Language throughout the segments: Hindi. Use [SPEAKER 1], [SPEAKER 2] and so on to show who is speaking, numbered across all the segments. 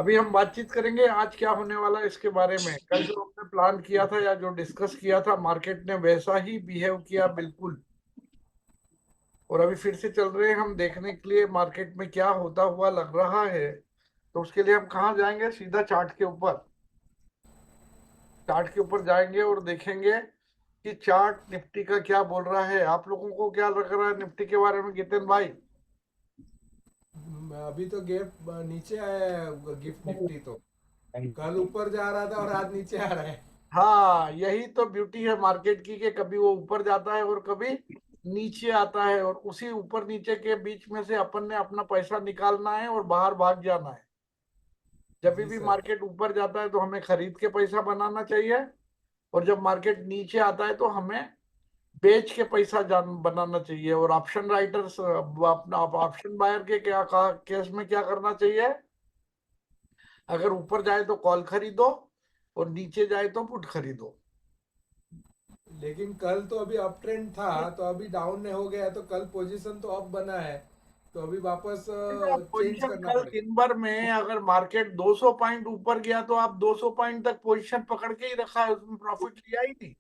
[SPEAKER 1] अभी हम बातचीत करेंगे आज क्या होने वाला है इसके बारे में। कल जो हमने प्लान किया था या जो डिस्कस किया था, मार्केट ने वैसा ही बिहेव किया बिल्कुल। और अभी फिर से चल रहे हैं हम देखने के लिए मार्केट में क्या होता हुआ लग रहा है। तो उसके लिए हम कहाँ जाएंगे? सीधा चार्ट के ऊपर। चार्ट के ऊपर जाएंगे और देखेंगे कि चार्ट निफ्टी का क्या बोल रहा है। आप लोगों को क्या लग रहा है निफ्टी के बारे में, जितेन भाई?
[SPEAKER 2] अभी तो गैप नीचे आया है गिफ्ट निफ्टी तो। कल ऊपर जा रहा था और आज नीचे आ रहा है।
[SPEAKER 1] हाँ, यही तो ब्यूटी है मार्केट की, कि कभी वो ऊपर जाता है और कभी नीचे आता है, और उसी ऊपर नीचे के बीच में से अपन ने अपना पैसा निकालना है और बाहर भाग जाना है। जब
[SPEAKER 2] जी
[SPEAKER 1] भी
[SPEAKER 2] सर।
[SPEAKER 1] मार्केट ऊपर जाता है तो हमें खरीद के पैसा बनाना चाहिए, और जब मार्केट नीचे आता है तो हमें बेच के पैसा जान बनाना चाहिए। और ऑप्शन राइटर्स, अपना ऑप्शन बायर के क्या केस में क्या करना चाहिए? अगर ऊपर जाए तो कॉल खरीदो, और नीचे जाए तो पुट खरीदो।
[SPEAKER 2] लेकिन कल तो अभी अप ट्रेंड था, तो अभी डाउन हो गया है, तो कल पोजीशन तो अप बना है। तो अभी वापस चेंज
[SPEAKER 1] पोजीशन
[SPEAKER 2] करना
[SPEAKER 1] कल
[SPEAKER 2] पड़ेगा।
[SPEAKER 1] दिन भर में अगर मार्केट 200 पॉइंट ऊपर गया तो आप 200 पॉइंट तक पोजीशन पकड़ के ही रखा है, उसमें प्रॉफिट लिया ही नहीं।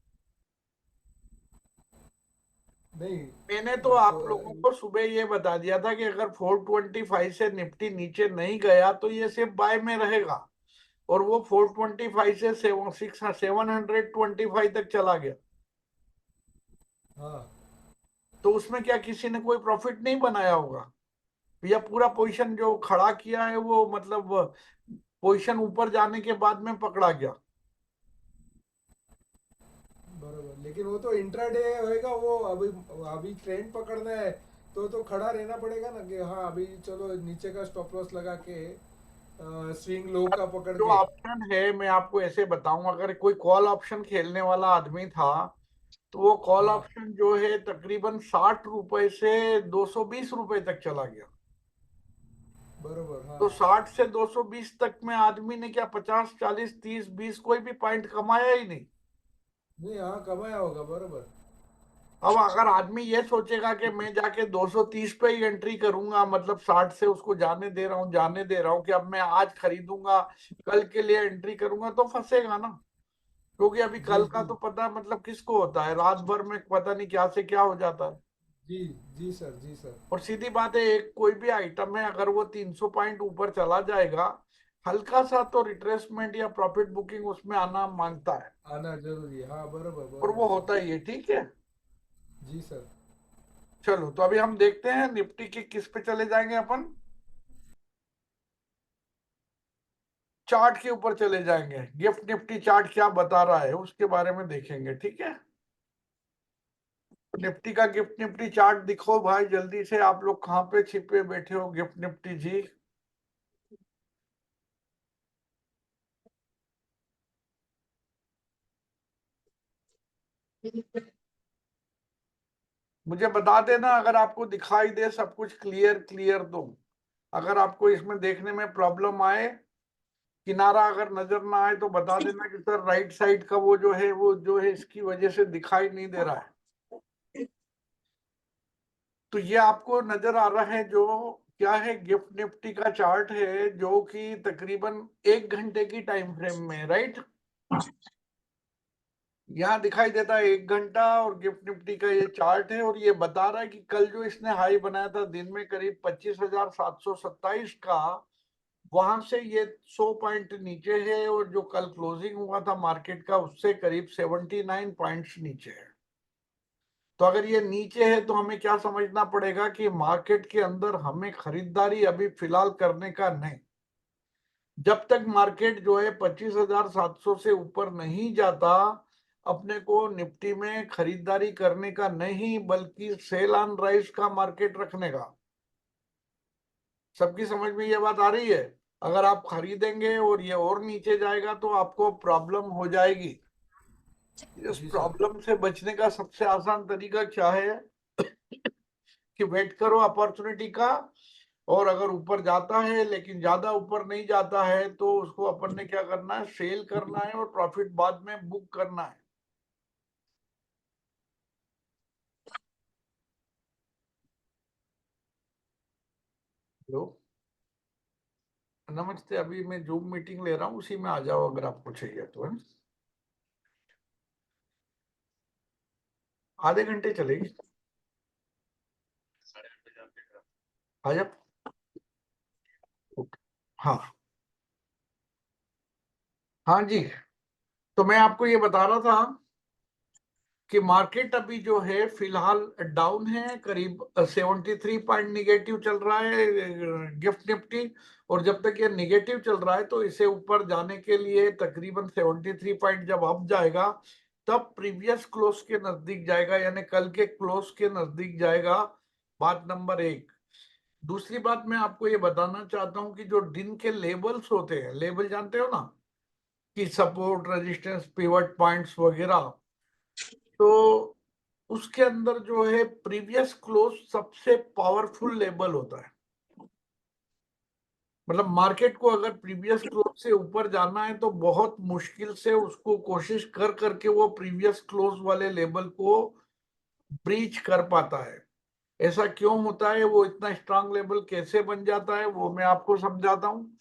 [SPEAKER 2] नहीं।
[SPEAKER 1] मैंने तो आप लोगों
[SPEAKER 2] तो
[SPEAKER 1] को सुबह ये बता दिया था कि अगर 425 से निफ्टी नीचे नहीं गया तो ये सिर्फ बाय में रहेगा। और वो 425 से 725 तक चला गया।
[SPEAKER 2] हाँ,
[SPEAKER 1] तो उसमें क्या किसी ने कोई प्रॉफिट नहीं बनाया होगा? या पूरा पोजीशन जो खड़ा किया है वो मतलब पोजीशन ऊपर जाने के बाद में पकड़ा गया?
[SPEAKER 2] बरोबर। लेकिन वो तो इंट्राडे होएगा वो। अभी अभी ट्रेंड पकड़ना है, तो खड़ा रहना पड़ेगा ना कि हाँ अभी चलो नीचे का स्टॉप लॉस लगा के स्विंग लो का पकड़
[SPEAKER 1] जो
[SPEAKER 2] के।
[SPEAKER 1] ऑप्शन है मैं आपको ऐसे बताऊं, अगर कोई कॉल ऑप्शन खेलने वाला आदमी था तो वो कॉल
[SPEAKER 2] हाँ,
[SPEAKER 1] ऑप्शन जो है तकरीबन 60 रुपए से 220 रुपए तक चला गया।
[SPEAKER 2] बरोबर। हाँ,
[SPEAKER 1] तो 60 से 220 तक में आदमी ने क्या 50 40 30 20 कोई भी पॉइंट कमाया ही नहीं।
[SPEAKER 2] नहीं, हाँ कमाया होगा बरोबर।
[SPEAKER 1] अब अगर आदमी ये सोचेगा कि मैं जाके 230 पे ही एंट्री करूंगा, मतलब 60 से उसको जाने दे रहा हूँ, जाने दे रहा हूँ, कि अब मैं आज खरीदूंगा कल के लिए एंट्री करूंगा, तो फंसेगा ना। क्योंकि अभी
[SPEAKER 2] जी
[SPEAKER 1] कल का
[SPEAKER 2] जी।
[SPEAKER 1] तो पता मतलब किसको होता है, रात भर में पता नहीं क्या से क्या हो जाता है।
[SPEAKER 2] जी जी सर, जी सर।
[SPEAKER 1] और सीधी बात है, एक कोई भी आइटम है अगर वो 300 पॉइंट ऊपर चला जाएगा, हल्का सा तो रिट्रेसमेंट या प्रॉफिट बुकिंग उसमें आना मांगता है।
[SPEAKER 2] आना जरूरी है, हाँ बरोबर
[SPEAKER 1] और वो
[SPEAKER 2] बरोबर सर।
[SPEAKER 1] होता ही है, ठीक है।
[SPEAKER 2] जी सर।
[SPEAKER 1] चलो, तो अभी हम देखते हैं निफ्टी के किस पे चले जाएंगे अपन। चार्ट के ऊपर चले जाएंगे, गिफ्ट निफ्टी चार्ट क्या बता रहा है उसके बारे में देखेंगे, ठीक है। निफ्टी का गिफ्ट निफ्टी चार्ट दिखो भाई जल्दी से। आप लोग कहाँ पे छिपे बैठे हो गिफ्ट निफ्टी जी? मुझे बता देना अगर आपको दिखाई दे सब कुछ क्लियर क्लियर तो। अगर आपको इसमें देखने में प्रॉब्लम आए, किनारा अगर नजर ना आए, तो बता देना कि सर राइट साइड का वो जो है, वो जो है इसकी वजह से दिखाई नहीं दे रहा है। तो ये आपको नजर आ रहा है जो क्या है, गिफ्ट निफ्टी का चार्ट है जो कि तकरीबन 1 घंटे की टाइम फ्रेम में, राइट। यहाँ दिखाई देता है 1 घंटा, और गिफ्ट निफ्टी का ये चार्ट है, और ये बता रहा है कि कल जो इसने हाई बनाया था दिन में करीब 25,727 का, वहां से ये 100 पॉइंट नीचे है, और जो कल क्लोजिंग हुआ था मार्केट का उससे करीब 79 पॉइंट्स नीचे है। तो अगर ये नीचे है तो हमें क्या समझना पड़ेगा कि मार्केट के अंदर हमें खरीदारी अभी फिलहाल करने का नहीं। जब तक मार्केट जो है 25,700 से ऊपर नहीं जाता, अपने को निफ्टी में खरीदारी करने का नहीं, बल्कि सेल ऑन राइज का मार्केट रखने का। सबकी समझ में ये बात आ रही है? अगर आप खरीदेंगे और ये और नीचे जाएगा तो आपको प्रॉब्लम हो जाएगी। इस
[SPEAKER 2] जी सर।
[SPEAKER 1] प्रॉब्लम से बचने का सबसे आसान तरीका क्या है? कि वेट करो अपॉर्चुनिटी का। और अगर ऊपर जाता है लेकिन ज्यादा ऊपर नहीं जाता है तो उसको अपन ने क्या करना है, सेल करना है और प्रॉफिट बाद में बुक करना है। लो, नमस्ते, अभी मैं जूम मीटिंग ले रहा हूँ, उसी में आ जाओ अगर आपको चाहिए तो, है। आधे घंटे चलेगी। आ जाओ। हाँ हाँ जी। तो मैं आपको ये बता रहा था कि मार्केट अभी जो है फिलहाल डाउन है, करीब 73 पॉइंट निगेटिव चल रहा है गिफ्ट निफ्टी। और जब तक ये निगेटिव चल रहा है तो इसे ऊपर जाने के लिए तकरीबन 73 पॉइंट जब अप जाएगा तब प्रीवियस क्लोज के नजदीक जाएगा, यानी कल के क्लोज के नजदीक जाएगा। बात नंबर एक। दूसरी बात मैं आपको ये बताना चाहता हूं कि जो दिन के लेबल्स होते हैं, लेबल जानते हो ना, कि सपोर्ट, रेजिस्टेंस, पिवट पॉइंट्स वगैरह, तो उसके अंदर जो है प्रीवियस क्लोज सबसे पावरफुल लेवल होता है। मतलब मार्केट को अगर प्रीवियस क्लोज से ऊपर जाना है तो बहुत मुश्किल से उसको कोशिश कर करके वो प्रीवियस क्लोज वाले लेवल को ब्रीच कर पाता है। ऐसा क्यों होता है, वो इतना स्ट्रांग लेवल कैसे बन जाता है, वो मैं आपको समझाता हूँ।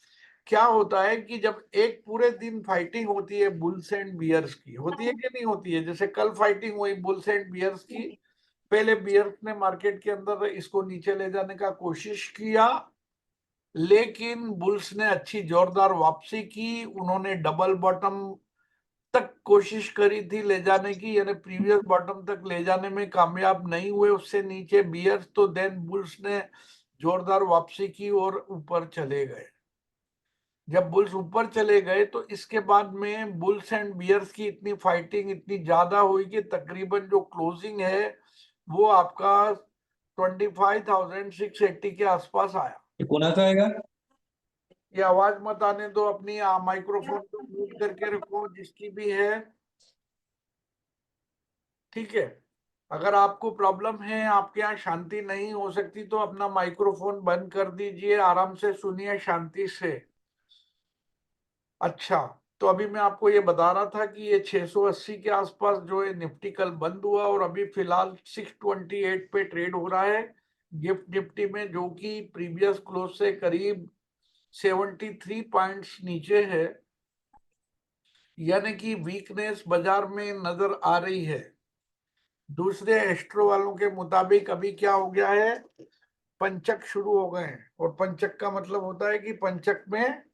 [SPEAKER 1] क्या होता है कि जब एक पूरे दिन फाइटिंग होती है बुल्स एंड बियर्स की, होती है कि नहीं होती है, जैसे कल फाइटिंग हुई बुल्स एंड बियर्स की। पहले बियर्स ने मार्केट के अंदर इसको नीचे ले जाने का कोशिश किया, लेकिन बुल्स ने अच्छी जोरदार वापसी की, उन्होंने डबल बॉटम तक कोशिश करी थी ले जाने की, यानी प्रीवियस बॉटम तक ले जाने में कामयाब नहीं हुए, उससे नीचे बियर्स, तो देन बुल्स ने जोरदार वापसी की और ऊपर चले गए। जब बुल्स ऊपर चले गए तो इसके बाद में बुल्स एंड बियर्स की इतनी फाइटिंग इतनी ज्यादा हुई कि तकरीबन जो क्लोजिंग है वो आपका 25,680 के आसपास आया।
[SPEAKER 3] ये कोणाचा आहे का?
[SPEAKER 1] ये आवाज मत आने दो, अपनी माइक्रोफोन को म्यूट करके रखो जिसकी भी है, ठीक है। अगर आपको प्रॉब्लम है, आपके यहाँ शांति नहीं हो सकती, तो अपना माइक्रोफोन बंद कर दीजिए, आराम से सुनिए शांति से। अच्छा, तो अभी मैं आपको ये बता रहा था कि ये 680 के आसपास जो है निफ्टी कल बंद हुआ और अभी फिलहाल 628 पे ट्रेड हो रहा है गिफ्ट निफ्टी में, जो कि प्रीवियस क्लोज से करीब 73 पॉइंट्स नीचे है, यानी कि वीकनेस बाजार में नजर आ रही है। दूसरे एस्ट्रो वालों के मुताबिक अभी क्या हो गया है, पंचक शुरू हो गए हैं, और पंचक का मतलब होता है कि पंचक में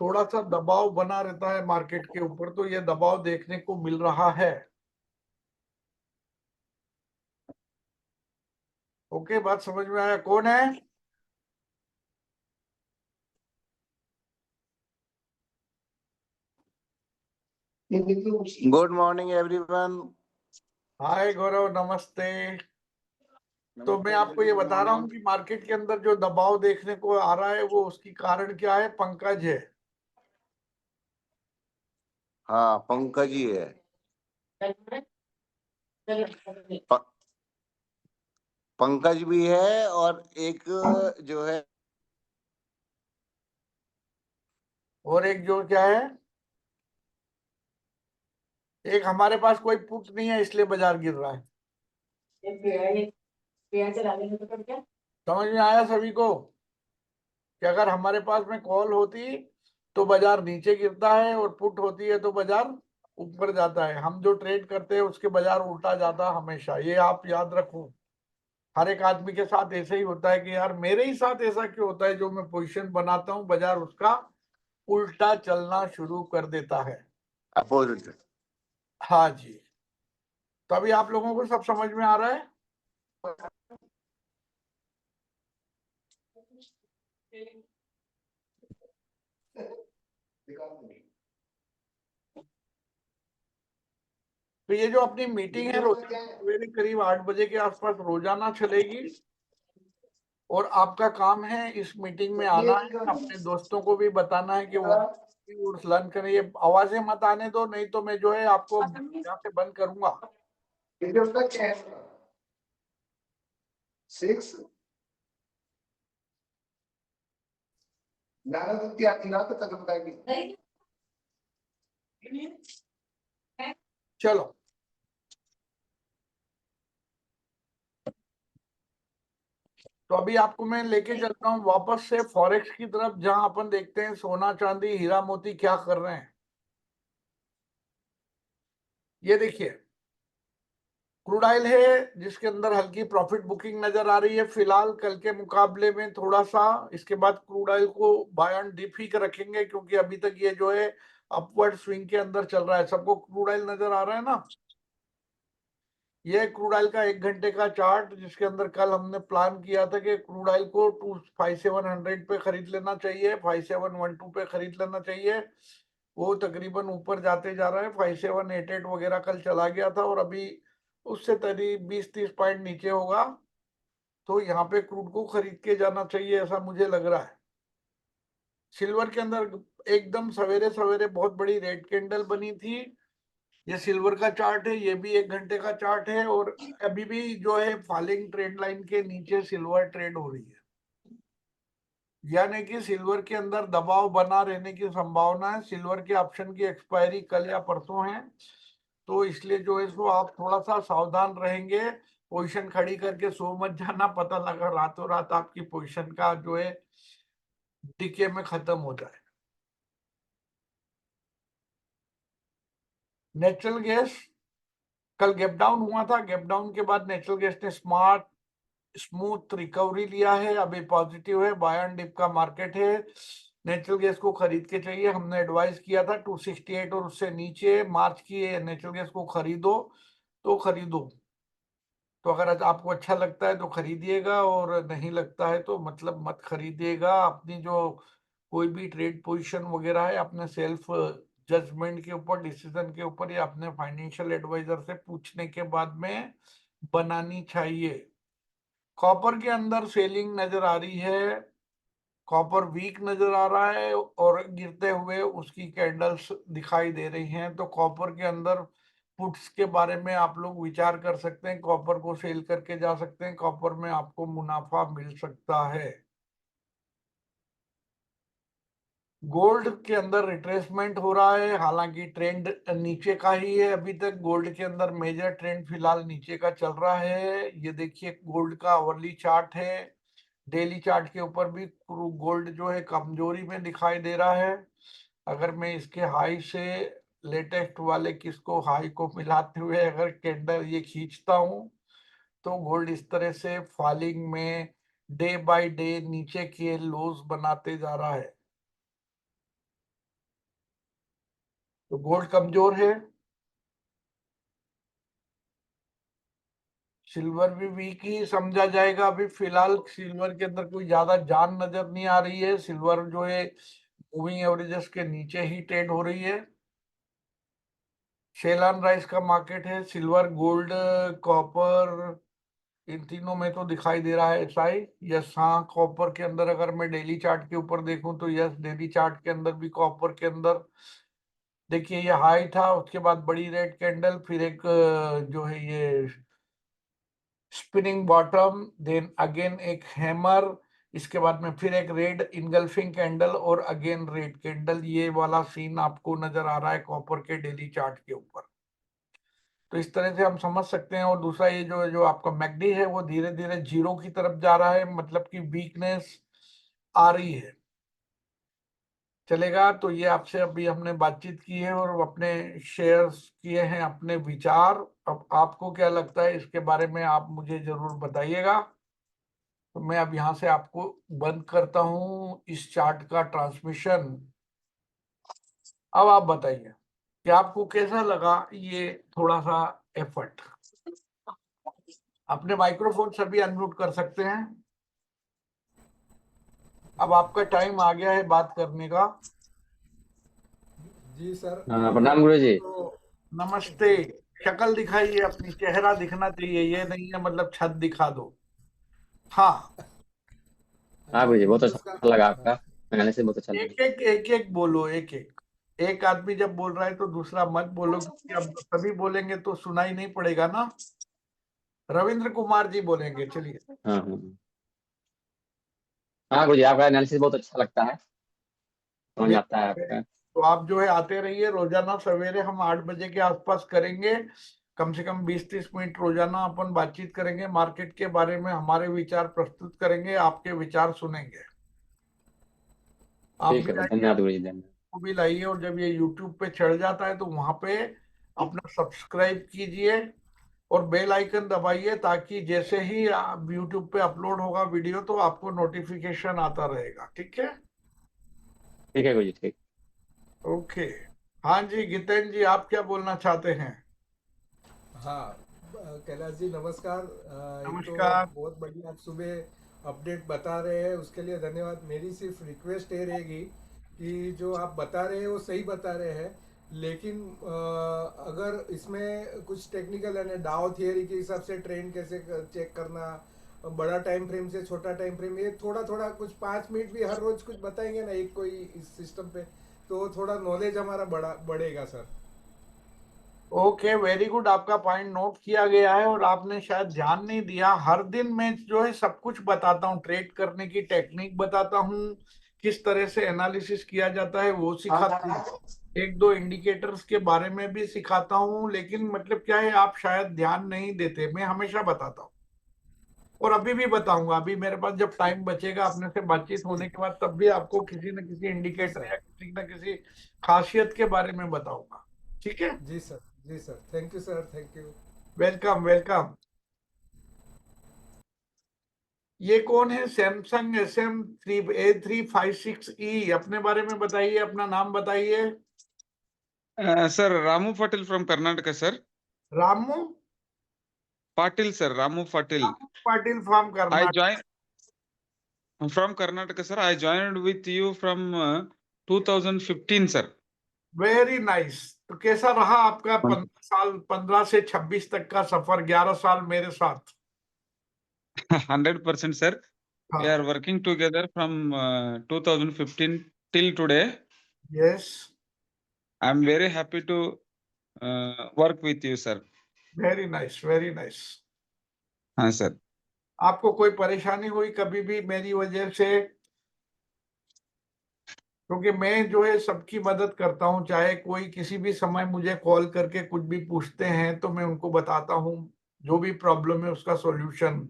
[SPEAKER 1] थोड़ा सा दबाव बना रहता है मार्केट के ऊपर, तो ये दबाव देखने को मिल रहा है। ओके, बात समझ में आया? कौन है?
[SPEAKER 4] Good morning everyone.
[SPEAKER 1] Hi Gaurav, नमस्ते। तो मैं आपको ये बता रहा हूँ कि मार्केट के अंदर जो दबाव देखने को आ रहा है वो उसकी कारण क्या है, पंकज है।
[SPEAKER 4] हाँ, पंकज ही है। प- पंकज भी है और एक जो है,
[SPEAKER 1] और एक जो क्या है, एक हमारे पास कोई पुट नहीं है इसलिए बाजार गिर रहा है। समझ में आया सभी को कि अगर हमारे पास में कॉल होती तो बाजार नीचे गिरता है और पुट होती है तो बाजार ऊपर जाता है। हम जो ट्रेड करते हैं उसके बाजार उल्टा जाता है हमेशा, ये आप याद रखो। हर एक आदमी के साथ ऐसे ही होता है कि यार मेरे ही साथ ऐसा क्यों होता है, जो मैं पोजीशन बनाता हूँ बाजार उसका उल्टा चलना शुरू कर देता है।
[SPEAKER 4] अपोजिट।
[SPEAKER 1] हाँ जी। तो अभी आप लोगों को सब समझ में आ रहा है? तो ये जो अपनी मीटिंग है रोजाना सवेरे करीब 8 बजे के आसपास रोजाना चलेगी, और आपका काम है इस मीटिंग में आना है, अपने दोस्तों को भी बताना है कि वो लर्न करें। ये आवाजें मत आने दो, नहीं तो मैं जो है आपको यहाँ से बंद करूंगा। चलो, तो अभी आपको मैं लेके चलता हूँ वापस से फॉरेक्स की तरफ, जहां अपन देखते हैं सोना चांदी हीरा मोती क्या कर रहे हैं। ये देखिए क्रूड ऑयल है जिसके अंदर हल्की प्रॉफिट बुकिंग नजर आ रही है फिलहाल, कल के मुकाबले में थोड़ा सा। इसके बाद क्रूड ऑयल को बाय ऑन डिप ही रखेंगे, क्योंकि अभी तक ये जो है अपवर्ड स्विंग के अंदर चल रहा है। सबको क्रूड ऑयल नजर आ रहा है ना। ये क्रूड ऑयल का 1 घंटे का चार्ट, जिसके अंदर कल हमने प्लान किया था कि क्रूड ऑयल को 5700 पे खरीद लेना चाहिए, 5712 पे खरीद लेना चाहिए। वो तकरीबन ऊपर जाते जा रहा है, 5788 वगैरह कल चला गया था, और अभी उससे करीब 20-30 पॉइंट नीचे होगा। तो यहाँ पे क्रूड को खरीद के जाना चाहिए, ऐसा मुझे लग रहा है। सिल्वर के अंदर एकदम सवेरे सवेरे बहुत बड़ी रेड कैंडल बनी थी। ये सिल्वर का चार्ट है, ये भी 1 घंटे का चार्ट है, और अभी भी जो है फॉलिंग ट्रेंड लाइन के नीचे सिल्वर ट्रेड हो रही है। यानी कि सिल्वर के अंदर दबाव बना रहने की संभावना है। सिल्वर के ऑप्शन की एक्सपायरी कल या परसों है, तो इसलिए जो है सो आप थोड़ा सा सावधान रहेंगे। पोजीशन खड़ी करके सो मत जाना, पता लगा रातों रात आपकी पोजीशन का जो है डीके में खत्म हो जाए। नेचुरल गैस कल गैप डाउन हुआ था, गैप डाउन के बाद नेचुरल गैस ने स्मूथ रिकवरी लिया है, अभी पॉजिटिव है, बाय एंड डिप का मार्केट है। नेचुरल गैस को खरीद के चाहिए, हमने एडवाइस किया था 268 और उससे नीचे मार्च की नेचुरल गैस को खरीदो तो खरीदो। तो अगर आज आपको अच्छा लगता है तो खरीदिएगा, और नहीं लगता है तो मतलब मत खरीदिएगा। अपनी जो कोई भी ट्रेड पोजीशन वगैरह है अपने सेल्फ जजमेंट के ऊपर, डिसीजन के ऊपर, या अपने फाइनेंशियल एडवाइजर से पूछने के बाद में बनानी चाहिए। कॉपर के अंदर सेलिंग नजर आ रही है, कॉपर वीक नजर आ रहा है, और गिरते हुए उसकी कैंडल्स दिखाई दे रही हैं। तो कॉपर के अंदर पुट्स के बारे में आप लोग विचार कर सकते हैं, कॉपर को सेल करके जा सकते हैं, कॉपर में आपको मुनाफा मिल सकता है। गोल्ड के अंदर रिट्रेसमेंट हो रहा है, हालांकि ट्रेंड नीचे का ही है अभी तक। गोल्ड के अंदर मेजर ट्रेंड फिलहाल नीचे का चल रहा है। ये देखिए गोल्ड का आवरली चार्ट है, डेली चार्ट के ऊपर भी गोल्ड जो है कमजोरी में दिखाई दे रहा है। अगर मैं इसके हाई से लेटेस्ट वाले किसको हाई को मिलाते हुए अगर कैंडल ये खींचता हूं, तो गोल्ड इस तरह से फॉलिंग में डे बाय डे नीचे के लोज बनाते जा रहा है। तो गोल्ड कमजोर है। सिल्वर भी वीक ही समझा जाएगा अभी फिलहाल। सिल्वर के अंदर कोई ज्यादा जान नजर नहीं आ रही है। सिल्वर जो है मूविंग एवरेजेस के नीचे ही ट्रेड हो रही है। शेल एंड राइस का मार्केट है, सिल्वर गोल्ड कॉपर इन तीनों में तो दिखाई दे रहा है ऐसा ही। यस हाँ, कॉपर के अंदर अगर मैं डेली चार्ट के ऊपर देखूं तो यस, डेली चार्ट के अंदर भी कॉपर के अंदर देखिए ये हाई था, उसके बाद बड़ी रेड कैंडल, फिर एक जो है ये स्पिनिंग बॉटम, देन अगेन एक हैमर, इसके बाद में फिर एक रेड इनगल्फिंग कैंडल और अगेन रेड कैंडल। ये वाला सीन आपको नजर आ रहा है कॉपर के डेली चार्ट के ऊपर। तो इस तरह से हम समझ सकते हैं। और दूसरा ये जो जो आपका मैकडी है वो धीरे धीरे जीरो की तरफ जा रहा है, मतलब कि वीकनेस आ रही है। चलेगा। तो ये आपसे अभी हमने बातचीत की है और अपने शेयर्स किए हैं, अपने विचार। अब आपको क्या लगता है इसके बारे में आप मुझे जरूर बताइएगा। तो मैं अब यहाँ से आपको बंद करता हूँ इस चार्ट का ट्रांसमिशन। अब आप बताइए कि आपको कैसा लगा ये थोड़ा सा एफर्ट। अपने माइक्रोफोन सभी अनम्यूट कर सकते हैं। अब आपका टाइम आ गया है बात करने का।
[SPEAKER 2] जी सर।
[SPEAKER 3] हाँ, प्रणाम गुरु जी।
[SPEAKER 1] तो नमस्ते। शक्ल दिखाइए अपनी, चेहरा दिखना चाहिए, ये नहीं है मतलब छत दिखा दो। हाँ,
[SPEAKER 3] हाँ
[SPEAKER 2] जी
[SPEAKER 3] गुरु जी, बहुत
[SPEAKER 2] नमस्कार।
[SPEAKER 3] अच्छा लगा
[SPEAKER 2] हाँ,
[SPEAKER 3] आपका एनालिसिस, बहुत अच्छा लगा।
[SPEAKER 1] एक बोलो, एक एक आदमी जब बोल रहा है तो दूसरा मत बोलो, क्योंकि अब सभी बोलेंगे तो सुनाई नहीं पड़ेगा ना। रविंद्र कुमार जी बोलेंगे, चलिए।
[SPEAKER 3] हाँ हाँ हाँ। हाँ गुरु जी, आपका एनालिसिस बहुत अच्छा लगता है, समझ आता है आपका।
[SPEAKER 1] तो आप जो है आते रहिए, रोजाना सवेरे हम 8 बजे के आसपास करेंगे। कम से कम 20-30 मिनट रोजाना अपन बातचीत करेंगे, मार्केट के बारे में हमारे विचार प्रस्तुत करेंगे, आपके विचार सुनेंगे। आप
[SPEAKER 3] ठीक
[SPEAKER 1] भी
[SPEAKER 3] है भाई,
[SPEAKER 1] आइए,
[SPEAKER 3] धन्यवाद गुरु जी, धन्यवाद।
[SPEAKER 1] आपको भी लाइए, और जब ये यूट्यूब पे चढ़ जाता है तो वहां पे अपना सब्सक्राइब कीजिए और बेल आइकन दबाइए, ताकि जैसे ही आप यूट्यूब पे अपलोड होगा वीडियो तो आपको नोटिफिकेशन आता रहेगा। ठीक है?
[SPEAKER 3] ठीक है गुरु जी, ठीक।
[SPEAKER 1] ओके। हाँ जी, गीतेन जी, आप क्या बोलना चाहते हैं?
[SPEAKER 2] हाँ, कैलाश जी नमस्कार। एक तो
[SPEAKER 1] नमस्कार।
[SPEAKER 2] बहुत बढ़िया आप सुबह अपडेट बता रहे हैं, उसके लिए धन्यवाद। मेरी सिर्फ रिक्वेस्ट ये रहेगी कि जो आप बता रहे हैं वो सही बता रहे हैं, लेकिन अगर इसमें कुछ टेक्निकल यानी डाउ थियरी के हिसाब से ट्रेंड कैसे चेक करना, बड़ा टाइम फ्रेम से छोटा टाइम फ्रेम, ये थोड़ा थोड़ा कुछ 5 मिनट भी हर रोज कुछ बताएंगे ना एक कोई इस सिस्टम पे, तो थोड़ा नॉलेज हमारा बढ़ेगा सर।
[SPEAKER 1] ओके, वेरी गुड, आपका पॉइंट नोट किया गया है, और आपने शायद ध्यान नहीं दिया। हर दिन मैं जो है सब कुछ बताता हूँ, ट्रेड करने की टेक्निक बताता हूँ, किस तरह से एनालिसिस किया जाता है वो सिखाता हूँ, एक दो इंडिकेटर्स के बारे में भी सिखाता हूँ। लेकिन मतलब क्या है, आप शायद ध्यान नहीं देते, मैं हमेशा बताता हूँ और अभी भी बताऊंगा। अभी मेरे पास जब टाइम बचेगा अपने से बातचीत
[SPEAKER 2] जी
[SPEAKER 1] होने के बाद, तब भी आपको किसी न किसी
[SPEAKER 2] जी
[SPEAKER 1] इंडिकेटर
[SPEAKER 2] सर।
[SPEAKER 1] या किसी न किसी खासियत के बारे में बताऊंगा। ठीक है?
[SPEAKER 2] जी सर। जी sir, thank you sir, thank you.
[SPEAKER 1] Welcome welcome. ये कौन है? सैमसंग SM3A356E, अपने बारे में बताइए, अपना नाम बताइए।
[SPEAKER 5] Sir, Ramu Patil from Karnataka, sir.
[SPEAKER 1] Ramu
[SPEAKER 5] Patil, sir, Ramu Patil.
[SPEAKER 1] Patil from
[SPEAKER 5] I
[SPEAKER 1] Karnataka.
[SPEAKER 5] joined from Karnataka, sir. I joined with you from 2015, sir.
[SPEAKER 1] Very nice. तो कैसा रहा आपका 15 साल, 15 से 26 तक का सफर, 11 साल मेरे साथ?
[SPEAKER 5] 100%, sir. We
[SPEAKER 1] हाँ।
[SPEAKER 5] are working together from 2015 till today.
[SPEAKER 1] Yes.
[SPEAKER 5] I'm very happy to work with you, sir.
[SPEAKER 1] Very nice, very nice.
[SPEAKER 5] हाँ, sir.
[SPEAKER 1] आपको कोई परेशानी हुई कभी भी मेरी वजह से? क्योंकि मैं जो है सबकी मदद करता हूँ, चाहे कोई किसी भी समय मुझे कॉल करके कुछ भी पूछते हैं तो मैं उनको बताता हूँ जो भी प्रॉब्लम है उसका सॉल्यूशन,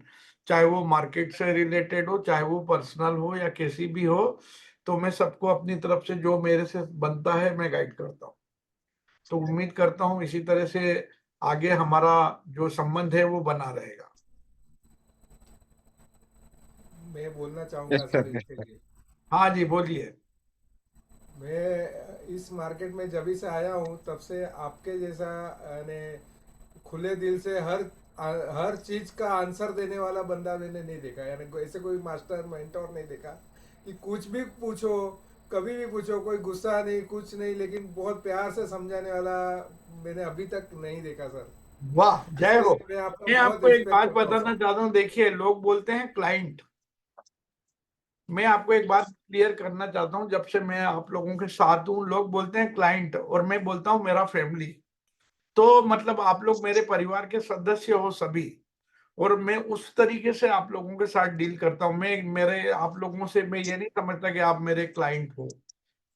[SPEAKER 1] चाहे वो मार्केट से रिलेटेड हो, चाहे वो पर्सनल हो या कैसी भी हो। तो मैं सबको अपनी तरफ से जो मेरे से बनता है मैं गाइड करता हूँ। तो उम्मीद करता हूँ इसी तरह से आगे हमारा जो संबंध है वो बना रहेगा।
[SPEAKER 2] मैं बोलना
[SPEAKER 5] Yes,
[SPEAKER 2] चाहूँगा
[SPEAKER 5] sir.
[SPEAKER 2] सर
[SPEAKER 5] Yes,
[SPEAKER 2] इसके
[SPEAKER 5] sir.
[SPEAKER 2] लिए।
[SPEAKER 1] हाँ जी, बोलिए।
[SPEAKER 2] मैं इस मार्केट में जब से आया हूँ तब से आपके जैसा यानी खुले दिल से हर चीज का आंसर देने वाला बंदा मैंने नहीं देखा, यानी ऐसे कोई मास्टर मेंटोर नहीं देखा कि कुछ भी पूछो, कभी भी पूछो, कोई गुस्सा नहीं, कुछ नहीं, लेकिन बहुत प्यार से समझाने वाला मैंने अभी तक नहीं देखा सर।
[SPEAKER 1] वाह, जय
[SPEAKER 2] इसके
[SPEAKER 1] हो।
[SPEAKER 2] लिए मैं आपका
[SPEAKER 1] मैं
[SPEAKER 2] बहुत
[SPEAKER 1] आपको एक
[SPEAKER 2] रिस्पेक्ट
[SPEAKER 1] बात
[SPEAKER 2] करता हूँ
[SPEAKER 1] बताना
[SPEAKER 2] सर।
[SPEAKER 1] चाहता हूँ, देखिए लोग बोलते हैं क्लाइंट, मैं आपको एक बात क्लियर करना चाहता हूँ। जब से मैं आप लोगों के साथ हूँ, लोग बोलते हैं क्लाइंट और मैं बोलता हूँ मेरा फैमिली। तो मतलब आप लोग मेरे परिवार के सदस्य हो सभी, और मैं उस तरीके से आप लोगों के साथ डील करता हूँ। मैं मेरे आप लोगों से मैं ये नहीं समझता कि आप मेरे क्लाइंट हो।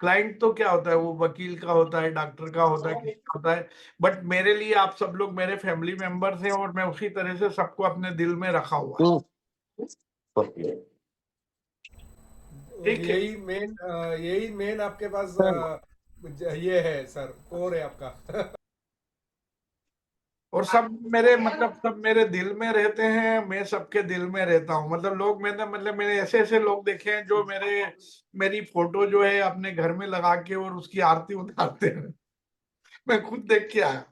[SPEAKER 1] क्लाइंट तो क्या होता है, वो वकील का होता है, डॉक्टर का होता है, किसी का होता है। बट मेरे लिए आप सब लोग मेरे फैमिली मेंबर्स हैं, और मैं उसी तरह से सबको अपने दिल में रखा हुआ है।
[SPEAKER 2] और
[SPEAKER 1] ठीक है?
[SPEAKER 2] यही मेन आपके पास ये है सर, कोर है आपका।
[SPEAKER 1] और सब मेरे मतलब सब मेरे दिल में रहते हैं, मैं सबके दिल में रहता हूँ। मतलब लोग, मैंने ऐसे ऐसे लोग देखे हैं जो मेरी फोटो जो है अपने घर में लगा के और उसकी आरती उतारते हैं। मैं खुद देख के आया,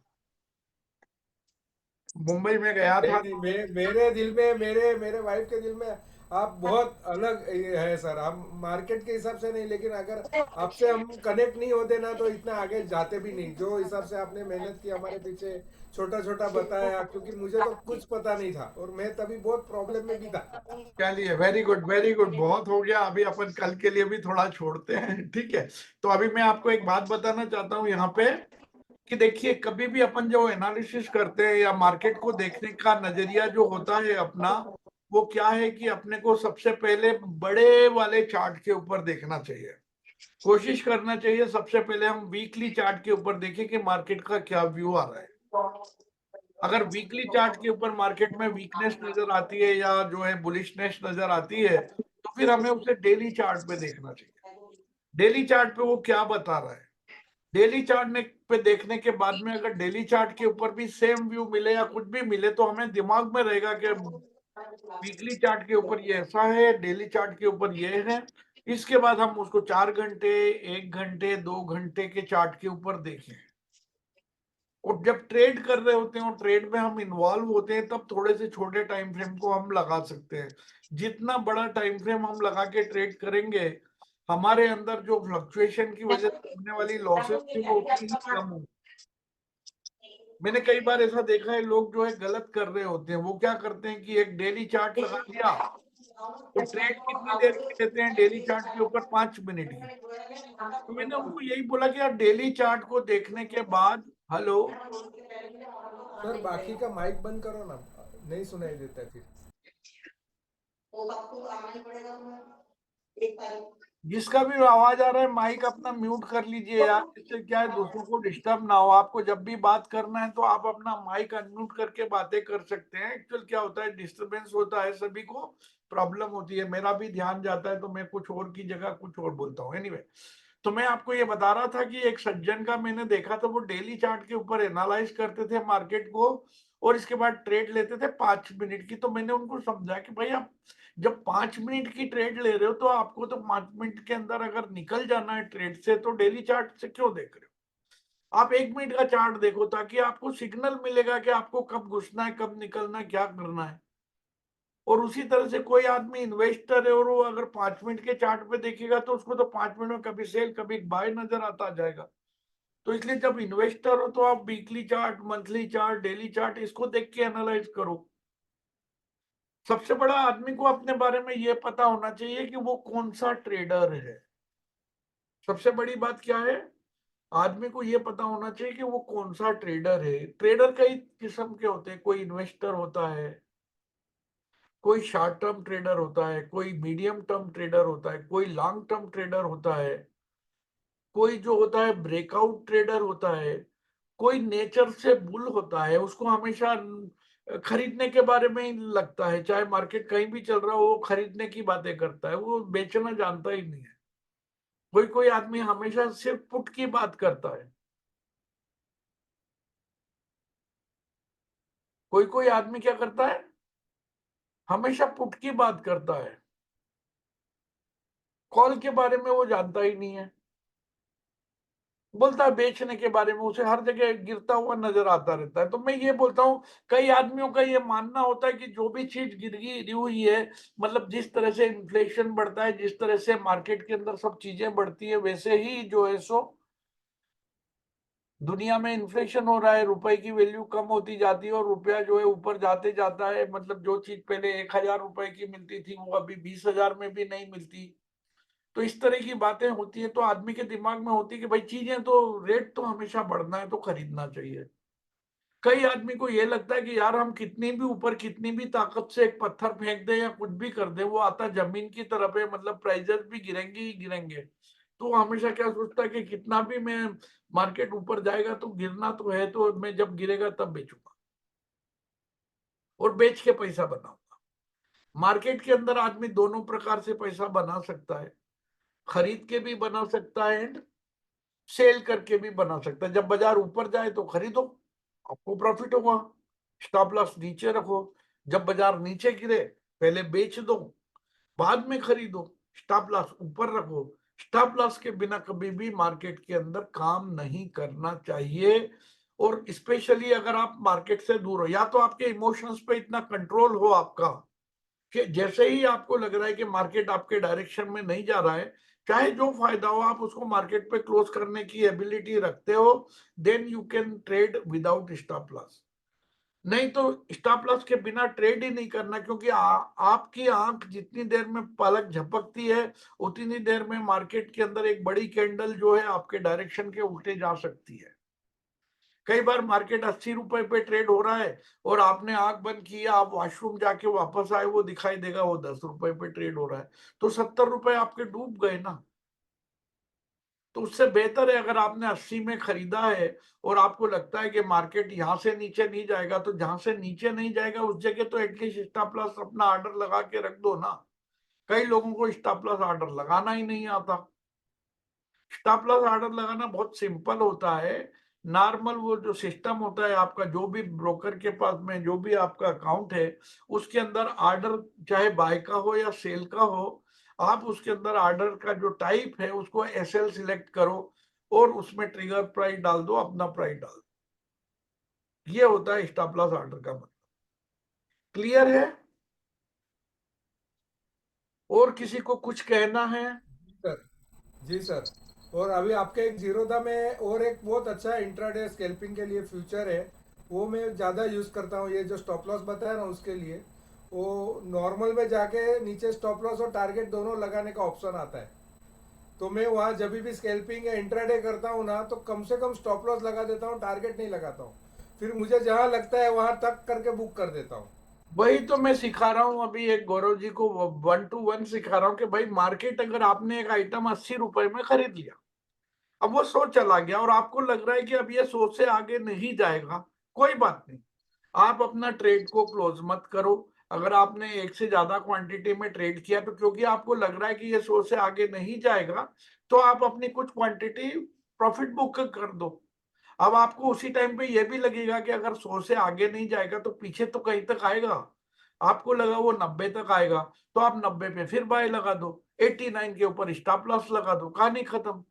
[SPEAKER 1] मुंबई में गया
[SPEAKER 2] नहीं
[SPEAKER 1] था।
[SPEAKER 2] नहीं, मेरे दिल में, मेरे वाइफ के दिल में आप बहुत अलग ये है सर। हम मार्केट के हिसाब से नहीं, लेकिन अगर आपसे हम कनेक्ट नहीं होते ना तो इतना आगे जाते भी नहीं। जो हिसाब से आपने मेहनत की हमारे पीछे, छोटा छोटा बताया, क्योंकि मुझे तो कुछ पता नहीं था और मैं तभी बहुत प्रॉब्लम में भी था।
[SPEAKER 1] चलिए, वेरी गुड वेरी गुड, बहुत हो गया। अभी अपन कल के लिए भी थोड़ा छोड़ते हैं, ठीक है? तो अभी मैं आपको एक बात बताना चाहता हूँ यहाँ पे, कि देखिए कभी भी अपन जो एनालिसिस करते हैं या मार्केट को देखने का नजरिया जो होता है अपना, वो क्या है कि अपने को सबसे पहले बड़े वाले चार्ट के ऊपर देखना चाहिए। कोशिश करना चाहिए सबसे पहले हम वीकली चार्ट के ऊपर देखें कि मार्केट का क्या व्यू आ रहा है। अगर वीकली चार्ट के ऊपर मार्केट में वीकनेस नजर आती है या जो है बुलिशनेस नजर आती है, तो फिर हमें उसे डेली चार्ट पे देखना चाहिए। डेली चार्ट पे वो क्या बता रहा है, डेली चार्ट पे देखने के बाद में अगर डेली चार्ट के ऊपर भी सेम व्यू मिले या कुछ भी मिले, तो हमें दिमाग में रहेगा कि वीकली चार्ट के ऊपर ये ऐसा है, डेली चार्ट के ऊपर ये है। इसके बाद हम उसको 4 घंटे, 1 घंटे, 2 घंटे के चार्ट के ऊपर देखें। और जब ट्रेड कर रहे होते हैं और ट्रेड में हम इन्वॉल्व होते हैं, तब थोड़े से छोटे टाइम फ्रेम को हम लगा सकते हैं। जितना बड़ा टाइम फ्रेम हम लगा के ट्रेड करेंगे, हमारे अंदर जो फ्लक्चुएशन की वजह से होने वाली लॉसेस थी वो उतनी ही कम होगी। मैंने कई बार ऐसा देखा है, लोग जो है गलत कर रहे होते हैं। वो क्या करते हैं कि एक डेली चार्ट लगा दिया, तो ट्रेड कितनी देर की लेते हैं डेली चार्ट के ऊपर, 5 मिनट की। तो मैंने उनको यही बोला कि यार डेली चार्ट को देखने के बाद, हेलो,
[SPEAKER 2] सर बाकी का माइक बंद करो ना, नहीं सुनाई देता है फिर।
[SPEAKER 1] जिसका भी आवाज आ रहा है माइक अपना म्यूट कर लीजिए यार, इससे क्या है दूसरों को डिस्टर्ब ना हो। आपको जब भी बात करना है तो आप अपना माइक अनम्यूट करके बातें कर सकते हैं। एक्चुअल क्या होता है, डिस्टरबेंस होता है, सभी को प्रॉब्लम होती है, मेरा भी ध्यान जाता है तो मैं कुछ और की जगह कुछ और बोलता हूँ। एनीवे, तो मैं आपको ये बता रहा था कि एक सज्जन का मैंने देखा था, वो डेली चार्ट के ऊपर एनालाइज करते थे मार्केट को और इसके बाद ट्रेड लेते थे 5 मिनट की। तो मैंने उनको समझाया कि भाई आप जब 5 मिनट की ट्रेड ले रहे हो, तो आपको तो 5 मिनट के अंदर अगर निकल जाना है ट्रेड से, तो डेली चार्ट से क्यों देख रहे हो? आप 1 मिनट का चार्ट देखो, ताकि आपको सिग्नल मिलेगा कि आपको कब घुसना है, कब निकलना है, क्या करना है। और उसी तरह से कोई आदमी इन्वेस्टर है और वो अगर 5 मिनट के चार्ट पे देखेगा, तो उसको तो 5 मिनट में कभी सेल कभी बाय नजर आता जाएगा। तो इसलिए जब इन्वेस्टर हो तो आप weekly chart, monthly chart, daily chart इसको देख के एनालाइज करो। सबसे बड़ा आदमी को अपने बारे में ये पता होना चाहिए कि वो कौन सा ट्रेडर है। सबसे बड़ी बात क्या है, आदमी को ये पता होना चाहिए कि वो कौन सा ट्रेडर है। ट्रेडर कई किस्म के होते हैं, कोई इन्वेस्टर होता है, कोई शॉर्ट टर्म ट्रेडर होता है, कोई मीडियम टर्म ट्रेडर होता है, कोई लॉन्ग टर्म ट्रेडर होता है, कोई जो होता है ब्रेकआउट ट्रेडर होता है, कोई नेचर से बुल होता है, उसको हमेशा खरीदने के बारे में ही लगता है। चाहे मार्केट कहीं भी चल रहा हो, वो खरीदने की बातें करता है, वो बेचना जानता ही नहीं है। कोई कोई आदमी हमेशा सिर्फ पुट की बात करता है, कोई कोई आदमी क्या करता है, हमेशा पुट की बात करता है, कॉल के बारे में वो जानता ही नहीं है। बोलता है बेचने के बारे में, उसे हर जगह गिरता हुआ नजर आता रहता है। तो मैं ये बोलता हूँ, कई आदमियों का ये मानना होता है कि जो भी चीज गिरी हुई है, मतलब जिस तरह से इन्फ्लेशन बढ़ता है, जिस तरह से मार्केट के अंदर सब चीजें बढ़ती है, वैसे ही जो है सो दुनिया में इन्फ्लेशन हो रहा है, रुपए की वैल्यू कम होती जाती है और रुपया जो है ऊपर जाते जाता है। मतलब जो चीज पहले 1,000 रुपए की मिलती थी, वो अभी 20,000 में भी नहीं मिलती। तो इस तरह की बातें होती है, तो आदमी के दिमाग में होती है कि भाई चीजें तो, रेट तो हमेशा बढ़ना है तो खरीदना चाहिए। कई आदमी को ये लगता है कि यार हम कितनी भी ऊपर, कितनी भी ताकत से एक पत्थर फेंक दे या कुछ भी कर दे, वो आता जमीन की तरफ है, मतलब प्राइजेस भी गिरेंगे ही गिरेंगे। तो वो हमेशा क्या सोचता है कि कितना भी मैं, मार्केट ऊपर जाएगा तो गिरना तो है, तो मैं जब गिरेगा तब बेचूंगा और बेच के पैसा बनाऊंगा। मार्केट के अंदर आदमी दोनों प्रकार से पैसा बना सकता है, खरीद के भी बना सकता है एंड सेल करके भी बना सकता है। जब बाजार ऊपर जाए तो खरीदो, आपको प्रॉफिट होगा, स्टॉप लॉस नीचे रखो। जब बाजार नीचे गिरे, पहले बेच दो, बाद में खरीदो, स्टॉप लॉस ऊपर रखो। स्टॉप लॉस के बिना कभी भी मार्केट के अंदर काम नहीं करना चाहिए। और स्पेशली अगर आप मार्केट से दूर हो, या तो आपके इमोशंस पे इतना कंट्रोल हो आपका कि जैसे ही आपको लग रहा है कि मार्केट आपके डायरेक्शन में नहीं जा रहा है, चाहे जो फायदा हो, आप उसको मार्केट पे क्लोज करने की एबिलिटी रखते हो, then you can trade without stop loss. नहीं तो स्टॉप लॉस के बिना ट्रेड ही नहीं करना, क्योंकि आपकी आंख जितनी देर में पलक झपकती है, उतनी देर में मार्केट के अंदर एक बड़ी कैंडल जो है आपके डायरेक्शन के उल्टे जा सकती है। कई बार मार्केट 80 रुपए पे ट्रेड हो रहा है और आपने आंख बंद किया, आप वॉशरूम जाके वापस आए, वो दिखाई देगा वो 10 रुपए पे ट्रेड हो रहा है, तो 70 रुपए आपके डूब गए ना। तो उससे बेहतर है अगर आपने 80 में खरीदा है और आपको लगता है कि मार्केट यहां से नीचे नहीं जाएगा, तो जहां से नीचे नहीं जाएगा उस जगह तो एटलीस्ट स्टॉप लॉस अपना ऑर्डर लगा के रख दो ना। कई लोगों को स्टॉप लॉस ऑर्डर लगाना ही नहीं आता। स्टॉप लॉस ऑर्डर लगाना बहुत सिंपल होता है। नॉर्मल वो जो सिस्टम होता है आपका, जो भी ब्रोकर के पास में जो भी आपका अकाउंट है, उसके अंदर ऑर्डर चाहे बाय का हो या सेल का हो, आप उसके अंदर ऑर्डर का जो टाइप है उसको एसएल सिलेक्ट करो और उसमें ट्रिगर प्राइस डाल दो, अपना प्राइस डाल दो। ये होता है स्टॉप लॉस ऑर्डर का मतलब। क्लियर है? और किसी को कुछ कहना है?
[SPEAKER 2] सर, जी सर। और अभी आपके एक जीरोधा में और एक बहुत अच्छा इंट्राडे स्कैल्पिंग के लिए फ्यूचर है, वो मैं ज़्यादा यूज़ करता हूँ। ये जो स्टॉप लॉस बताया ना उसके लिए, वो नॉर्मल में जाके नीचे स्टॉप लॉस और टारगेट दोनों लगाने का ऑप्शन आता है। तो मैं वहाँ जब भी स्कैल्पिंग या इंट्राडे करता हूँ ना, तो कम से कम स्टॉप लॉस लगा देता हूँ, टारगेट नहीं लगाता हूँ। फिर मुझे जहाँ लगता है वहाँ तक करके बुक कर देता हूँ।
[SPEAKER 1] वही तो मैं सिखा रहा हूँ अभी एक गौरव जी को, 1 to 1 सिखा रहा हूँ कि भाई मार्केट अगर आपने एक आइटम 80 रुपए में खरीद लिया, अब वो 100 चला गया और आपको लग रहा है कि अब ये 100 से आगे नहीं जाएगा, कोई बात नहीं, आप अपना ट्रेड को क्लोज मत करो। अगर आपने एक से ज्यादा क्वांटिटी में ट्रेड किया तो क्योंकि आपको लग रहा है कि ये 100 से आगे नहीं जाएगा, तो आप अपनी कुछ क्वांटिटी प्रॉफिट बुक कर दो। अब आपको उसी टाइम पे ये भी लगेगा कि अगर 100 से आगे नहीं जाएगा तो पीछे तो कहीं तक आएगा। आपको लगा वो 90 तक आएगा, तो आप 90 पे फिर बाय लगा दो, 89 के ऊपर स्टॉप लॉस लगा दो, कहानी खत्म।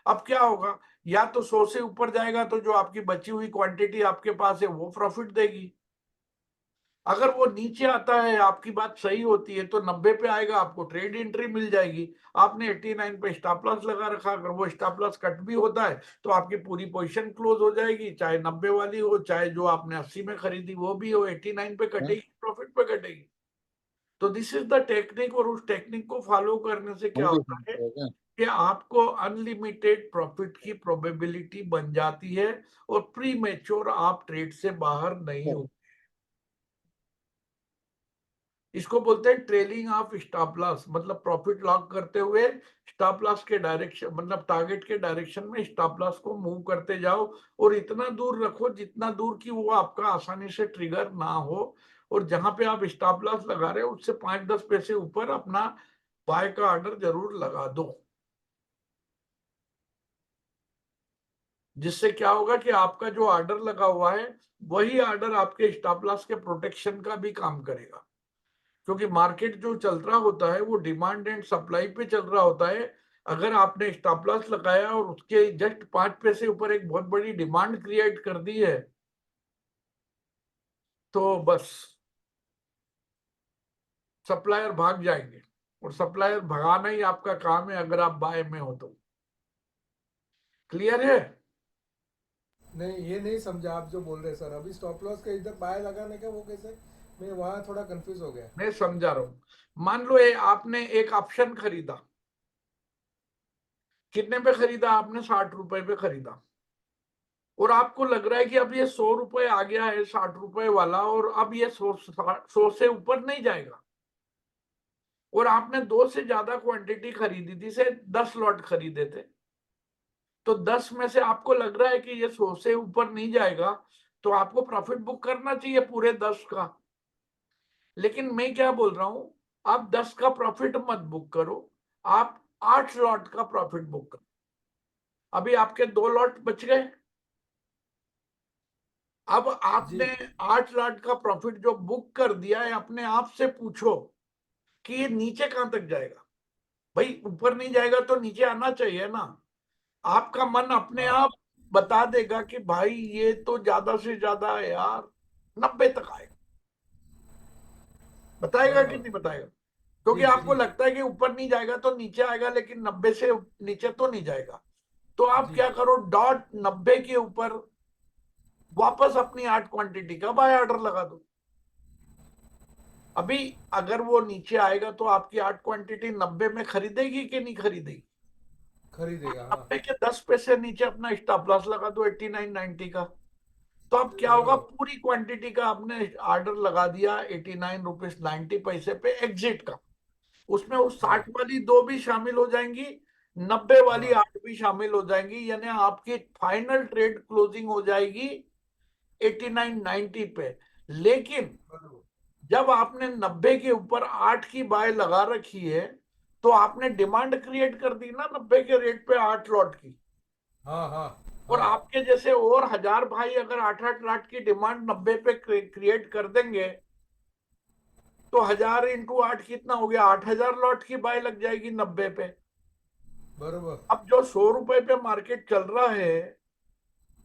[SPEAKER 1] अब क्या होगा, या तो 100 से ऊपर जाएगा तो जो आपकी बची हुई क्वांटिटी आपके पास है वो प्रॉफिट देगी। अगर वो नीचे आता है, आपकी बात सही होती है, तो 90 पे आएगा, आपको ट्रेड एंट्री मिल जाएगी। आपने 89 पे स्टॉप लॉस लगा रखा, अगर वो स्टॉप लॉस कट भी होता है तो आपकी पूरी पोजीशन क्लोज हो जाएगी, चाहे 90 वाली हो, चाहे जो आपने 80 में खरीदी वो भी हो, 89 पे कटेगी, प्रॉफिट पे कटेगी। तो दिस इज द टेक्निक, और उस टेक्निक को फॉलो करने से क्या होता है कि आपको अनलिमिटेड प्रॉफिट की प्रोबेबिलिटी बन जाती है और प्री मैच्योर आप ट्रेड से बाहर नहीं हो। इसको बोलते हैं ट्रेलिंग ऑफ स्टॉप लॉस, मतलब प्रॉफिट लॉक करते हुए स्टॉप लॉस के डायरेक्शन, मतलब टारगेट के डायरेक्शन में स्टॉप लॉस को मूव करते जाओ और इतना दूर रखो जितना दूर की वो आपका आसानी से ट्रिगर ना हो, और जहां पे आप स्टॉप लॉस लगा रहे हो उससे 5-10 पैसे ऊपर अपना बाय का ऑर्डर जरूर लगा दो। जिससे क्या होगा कि आपका जो ऑर्डर लगा हुआ है वही ऑर्डर आपके स्टॉप लॉस के प्रोटेक्शन का भी काम करेगा, क्योंकि मार्केट जो चल रहा होता है वो डिमांड एंड सप्लाई पे चल रहा होता है। अगर आपने स्टॉप लॉस लगाया और उसके जस्ट 5 पैसे ऊपर एक बहुत बड़ी डिमांड क्रिएट कर दी है, तो बस सप्लायर भाग जाएंगे, और सप्लायर भगाना ही आपका काम है अगर आप बाय में हो तो। क्लियर है?
[SPEAKER 2] नहीं, ये नहीं समझा आप जो बोल रहे हैं सर। अभी स्टॉप लॉस के इधर बाय लगाने का वो कैसे, मैं वहाँ थोड़ा कंफ्यूज हो गया।
[SPEAKER 1] मैं समझा रहा हूं। मान लो आपने एक ऑप्शन खरीदा, कितने पे खरीदा आपने? 60 रुपए पे खरीदा, और आपको लग रहा है कि अब ये 100 रुपए आ गया है 60 रुपए वाला, और अब ये 100 से ऊपर नहीं जाएगा, और आपने 2 से ज्यादा क्वांटिटी खरीदी थी, से 10 लॉट खरीदे थे, तो 10 में से आपको लग रहा है कि ये 100 से ऊपर नहीं जाएगा, तो आपको प्रॉफिट बुक करना चाहिए पूरे 10 का। लेकिन मैं क्या बोल रहा हूं, आप 10 का प्रॉफिट मत बुक करो, आप 8 लॉट का प्रॉफिट बुक करो। अभी आपके 2 लॉट बच गए, अब
[SPEAKER 2] जी
[SPEAKER 1] आपने 8 लाख का प्रॉफिट जो बुक कर दिया है, अपने आप से पूछो कि ये नीचे कहां तक जाएगा। भाई ऊपर नहीं जाएगा तो नीचे आना चाहिए ना। आपका मन अपने
[SPEAKER 2] हाँ
[SPEAKER 1] आप बता देगा कि भाई ये तो ज्यादा से ज्यादा है यार, 90 तक आएगा। बताएगा कि
[SPEAKER 2] बराबर।
[SPEAKER 1] नहीं बताएगा? क्योंकि
[SPEAKER 2] जी
[SPEAKER 1] आपको
[SPEAKER 2] जी
[SPEAKER 1] लगता है कि ऊपर नहीं जाएगा तो नीचे आएगा, लेकिन 90 से नीचे तो नहीं जाएगा। तो आप
[SPEAKER 2] जी
[SPEAKER 1] क्या करो, डॉट 90 के ऊपर वापस अपनी 8 क्वांटिटी का बाय ऑर्डर लगा दो। अभी अगर वो नीचे आएगा तो आपकी 8 क्वांटिटी 90 में खरीदेगी कि नहीं खरीदेगी?
[SPEAKER 2] खरीदेगा हाँ।
[SPEAKER 1] 90 के 10 पैसे नीचे अपना स्टॉप लॉस लगा दो 89-90 का। तो अब क्या होगा,
[SPEAKER 2] बराबर।
[SPEAKER 1] पूरी क्वांटिटी का आपने ऑर्डर लगा दिया 89 रुपीज 90 पैसे पे एग्जिट का, उसमें उस 60
[SPEAKER 2] हाँ
[SPEAKER 1] वाली 2 भी शामिल हो जाएंगी, 90 वाली
[SPEAKER 2] हाँ
[SPEAKER 1] 8 भी शामिल हो जाएंगी, यानी आपकी फाइनल ट्रेड क्लोजिंग हो जाएगी 89-90 पे। लेकिन
[SPEAKER 2] बरोबर
[SPEAKER 1] जब आपने 90 के ऊपर 8 की बाय लगा रखी है, तो आपने डिमांड क्रिएट कर दी ना 90 के रेट पे 8 लॉट की।
[SPEAKER 2] हाँ हाँ
[SPEAKER 1] और
[SPEAKER 2] हाँ
[SPEAKER 1] आपके जैसे और 1000 भाई अगर 8-8 लाख की डिमांड 90 पे क्रिएट कर देंगे, तो 1000 इंटू 8 कितना हो गया? 8000 लॉट की बाय लग जाएगी 90 पे।
[SPEAKER 2] बरोबर
[SPEAKER 1] अब जो 100 रुपए पे मार्केट चल रहा है,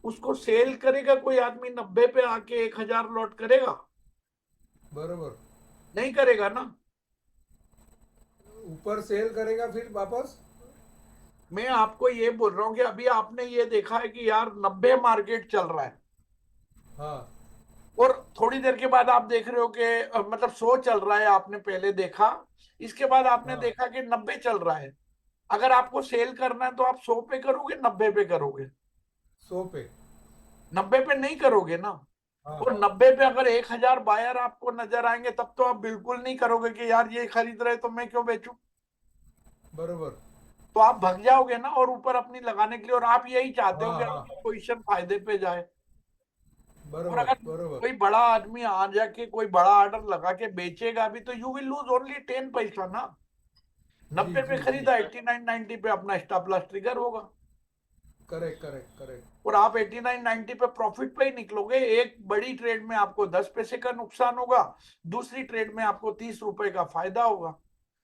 [SPEAKER 1] उसको सेल करेगा कोई आदमी 90 पे आके 1000 लॉट करेगा?
[SPEAKER 2] बरोबर
[SPEAKER 1] नहीं करेगा ना।
[SPEAKER 2] ऊपर सेल करेगा फिर वापस।
[SPEAKER 1] मैं आपको ये बोल रहा हूँ कि अभी आपने ये देखा है कि यार 90 मार्केट चल रहा है,
[SPEAKER 2] हाँ
[SPEAKER 1] और थोड़ी देर के बाद आप देख रहे हो कि मतलब 100 चल रहा है, आपने पहले देखा, इसके बाद आपने
[SPEAKER 2] हाँ
[SPEAKER 1] देखा कि 90 चल रहा है। अगर आपको सेल करना है तो आप 100 पे करोगे, 90 पे करोगे?
[SPEAKER 2] 100 पे।
[SPEAKER 1] 90 पे नहीं करोगे ना।
[SPEAKER 2] हाँ
[SPEAKER 1] और 90 पे अगर 1000 बायर आपको नजर आएंगे, तब तो आप बिल्कुल नहीं करोगे कि यार ये खरीद रहे तो मैं क्यों बेचूं।
[SPEAKER 2] बरोबर
[SPEAKER 1] तो आप भाग जाओगे ना और ऊपर अपनी लगाने के लिए, और आप यही चाहते हो
[SPEAKER 2] हाँ
[SPEAKER 1] कि
[SPEAKER 2] हाँ
[SPEAKER 1] आपकी पोजीशन फायदे पे जाए। और
[SPEAKER 2] बरोबर
[SPEAKER 1] अगर
[SPEAKER 2] बरोबर
[SPEAKER 1] कोई बड़ा आदमी आ जाके कोई बड़ा ऑर्डर लगा के बेचेगा भी, तो यू विल लूज ओनली 10 पैसा ना।
[SPEAKER 2] जी
[SPEAKER 1] 90 पे
[SPEAKER 2] जी जी
[SPEAKER 1] खरीदा, 89-90 पे अपना स्टॉप लॉस ट्रिगर होगा,
[SPEAKER 2] करेक्ट करेक्ट करेक्ट।
[SPEAKER 1] और आप 89-90 पे प्रॉफिट पे ही निकलोगे। एक बड़ी ट्रेड में आपको 10 पैसे का नुकसान होगा, दूसरी ट्रेड में आपको 30 रुपए का फायदा होगा,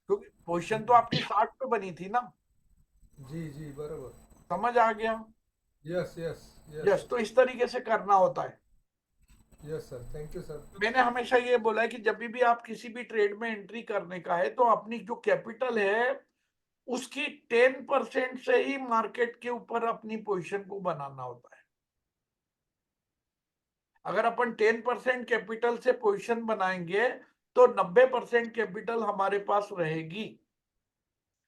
[SPEAKER 1] क्योंकि पोजीशन तो आपकी 60 पे बनी थी ना।
[SPEAKER 2] जी जी बरोबर।
[SPEAKER 1] समझ आ गया?
[SPEAKER 2] यस यस यस
[SPEAKER 1] यस, तो इस तरीके से करना होता है।
[SPEAKER 2] Yes sir, thank you sir.
[SPEAKER 1] मैंने हमेशा ये बोला है कि जब भी आप किसी भी ट्रेड में एंट्री करने का है, तो अपनी जो कैपिटल है उसकी 10% से ही मार्केट के ऊपर अपनी पोजीशन को बनाना होता है। अगर अपन 10% कैपिटल से पोजीशन बनाएंगे, तो 90% कैपिटल हमारे पास रहेगी।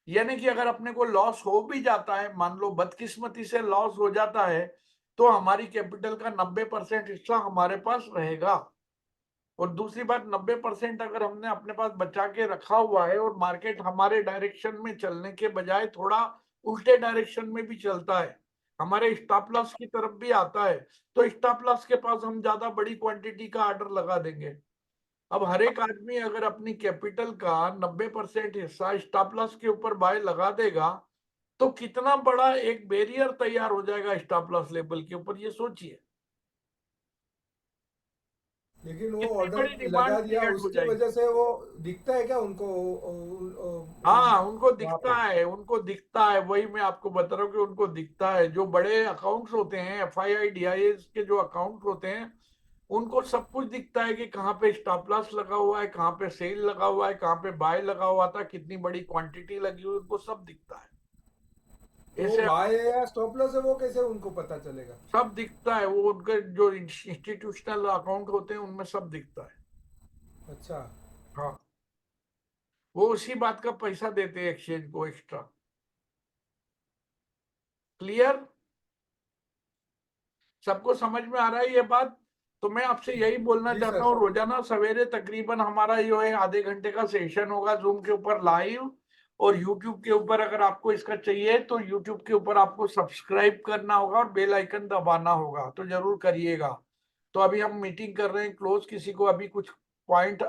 [SPEAKER 1] यानी कि अगर अपने को लॉस हो भी जाता है, मान लो बदकिस्मती से लॉस हो जाता है, तो हमारी कैपिटल का 90% हिस्सा हमारे पास रहेगा। और दूसरी बात, 90% अगर हमने अपने पास बचा के रखा हुआ है और मार्केट हमारे डायरेक्शन में चलने के बजाय थोड़ा उल्टे डायरेक्शन में भी चलता है, हमारे स्टॉप लॉस की तरफ भी आता है, तो स्टॉप लॉस के पास हम ज्यादा बड़ी क्वांटिटी का ऑर्डर लगा देंगे। अब हर एक आदमी अगर अपनी कैपिटल का 90% हिस्सा स्टॉप लॉस के ऊपर बाय लगा देगा, तो कितना बड़ा एक बैरियर तैयार हो जाएगा स्टॉप लॉस लेवल के ऊपर, ये सोचिए।
[SPEAKER 2] लेकिन वो
[SPEAKER 1] कितनी बड़ी
[SPEAKER 2] ऑर्डर
[SPEAKER 1] डिमांड
[SPEAKER 2] लगा दिया
[SPEAKER 1] क्रिएट हो
[SPEAKER 2] उसके
[SPEAKER 1] जाएगी।
[SPEAKER 2] वजह से वो दिखता है क्या उनको
[SPEAKER 1] हाँ, उनको
[SPEAKER 2] वहां
[SPEAKER 1] दिखता
[SPEAKER 2] पे।
[SPEAKER 1] है, उनको दिखता है, वही मैं आपको बता रहा हूँ कि उनको दिखता है। जो बड़े अकाउंट्स होते हैं, FII DIAs के जो अकाउंट होते हैं, उनको सब कुछ दिखता है कि कहाँ पे स्टॉप लॉस लगा हुआ है, कहाँ पे सेल लगा हुआ है, कहाँ पे बाय लगा हुआ था, कितनी बड़ी क्वांटिटी लगी हुई, उनको सब दिखता है।
[SPEAKER 2] तो वो
[SPEAKER 1] ऐसे
[SPEAKER 2] बाय है या स्टॉप लॉस है वो कैसे उनको पता चलेगा।
[SPEAKER 1] सब दिखता है, वो उनके जो इंस्टीट्यूशनल अकाउंट होते हैं उनमें सब दिखता है।
[SPEAKER 2] अच्छा
[SPEAKER 1] हाँ, वो उसी बात का पैसा देते हैं एक्सचेंज को एक्स्ट्रा। क्लियर? सबको समझ में आ रहा है ये बात? तो मैं आपसे यही बोलना
[SPEAKER 2] जी
[SPEAKER 1] चाहता
[SPEAKER 2] सर।
[SPEAKER 1] हूँ, रोजाना सवेरे तकरीबन हमारा जो है आधे घंटे का सेशन होगा जूम के ऊपर लाइव, और यूट्यूब के ऊपर अगर आपको इसका चाहिए तो यूट्यूब के ऊपर आपको सब्सक्राइब करना होगा और बेल आइकन दबाना होगा, तो जरूर करिएगा। तो अभी हम मीटिंग कर रहे हैं क्लोज, किसी को अभी कुछ पॉइंट